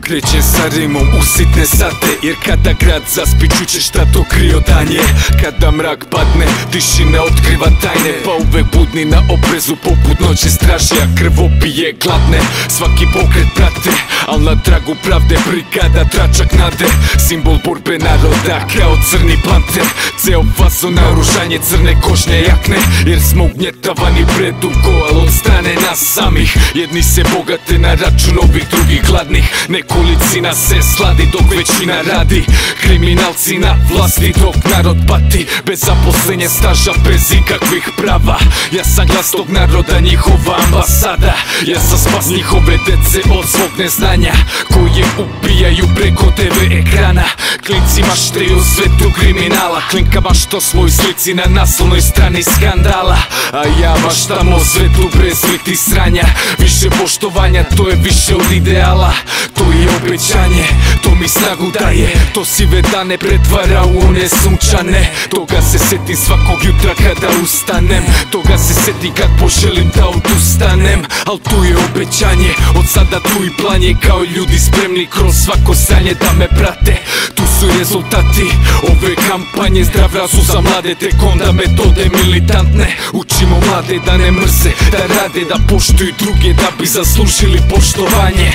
Kreće sa rimom u sitne sate, jer kada grad zaspi čuće šta to krije danje. Kada mrak padne, tišina otkriva tajne, pa uvek budni na oprezu poput noći stražnja. Krv opije gladne, svaki pokret prate, al na tragu pravde brigada tračak nade. Simbol borbe naroda kao crni panter, ceo fazon naoružanje crne kožne jakne. Jer smo ugnjetavani predugo, al od strane nas samih. Jedni se bogate na račun ovih drugih gladnih. Nekolicina se sladi dok većina radi. Kriminalci na vlasti dok narod pati. Bez zaposlenja, staža, bez ikakvih prava. Ja sam glas tog naroda, njihova ambasada. Ja sam spas njihove dece od svog neznanja, koje ubijaju preko TV ekrana. Klinci maštaju svetu kriminala, klinka mašta svoj slici na naslovnoj strani skandala. A ja maštam o svetu bez likti sranja. Više poštovanja, to je više od ideala. To je obećanje, to mi snagu daje. To sive dane pretvara u one sunčane. Toga se setim svakog jutra kada ustanem. Toga se setim kad poželim da odustanem. Al tu je obećanje, od sada tu i planje. Kao ljudi spremni kroz svako sranje da me prate. Tu su rezultati ove kampanje. Zdrav razum za mlade, tek onda metode militantne. Učimo mlade da ne mrze, da rade, da poštuju druge, da bi zaslužili poštovanje.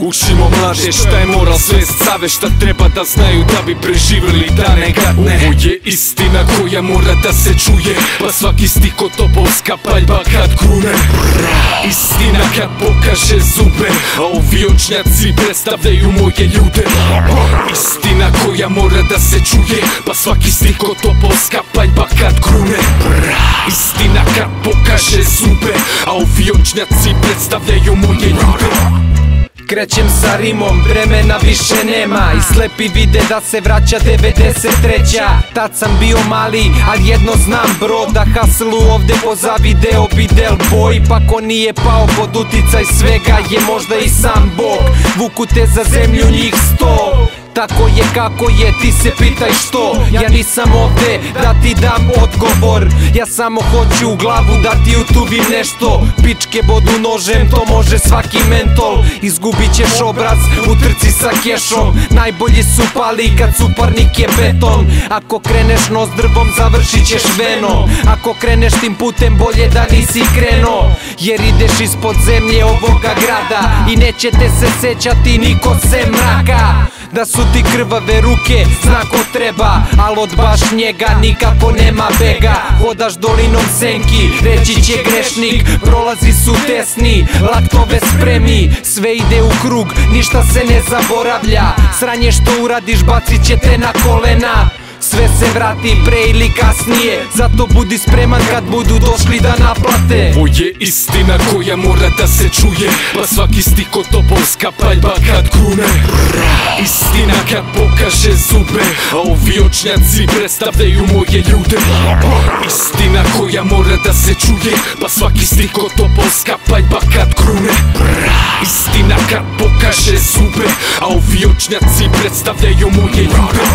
Učimo mlade šta je moral, svest, savest, šta treba da znaju da bi preživjeli dane gadne. Ovo je istina koja mora da se čuje, pa svaki stih ko topovska paljba kad krune. Istina kad pokaže zube, a ovi očnjaci predstavljaju moje ljude. Istina koja mora da se čuje, pa svaki stih ko topovska paljba kad krune. Istina kad pokaže zube, a ovi očnjaci predstavljaju moje ljude. Krećem sa rimom, vremena više nema i slepi vide da se vraća 93. Tad sam bio mali, ali jedno znam bro, da haslu ovde pozavideo bi Del Boy. Pa ko nije pao pod uticaj svega je možda i sam Bog. Vuku te za zemlju njih 100. Tako je kako je, ti se pitaj što. Ja nisam ovde da ti dam odgovor, ja samo hoću u glavu da ti utuvim nešto. Pičke bodu nožem, to može svaki mentol. Izgubit ćeš obraz u trci sa kešom. Najbolji su pali kad suparnik je beton. Ako kreneš nozdrvom završit ćeš venom. Ako kreneš tim putem bolje da nisi krenuo, jer ideš ispod zemlje ovoga grada i nećete se sećati niko sem mraka. Da su ti krvave ruke, zna ko treba, al od baš njega nikako nema bega. Hodaš dolinom senki, reći će grešnik, prolazi su tesni, laktove spremi. Sve ide u krug, ništa se ne zaboravlja. Sranje što uradiš bacit će te na kolena. Sve se vrati pre ili kasnije, zato budi spreman kad budu došli da naplate. Ovo je istina koja mora da se čuje, pa svaki stih ko topovska paljba kad krune. Istina kad pokaže zube, a ovi očnjaci predstavljaju moje ljude. Istina koja mora da se čuje, pa svaki stih ko topovska paljba kad krune. Istina kad pokaže zube, a ovi očnjaci predstavljaju moje ljude.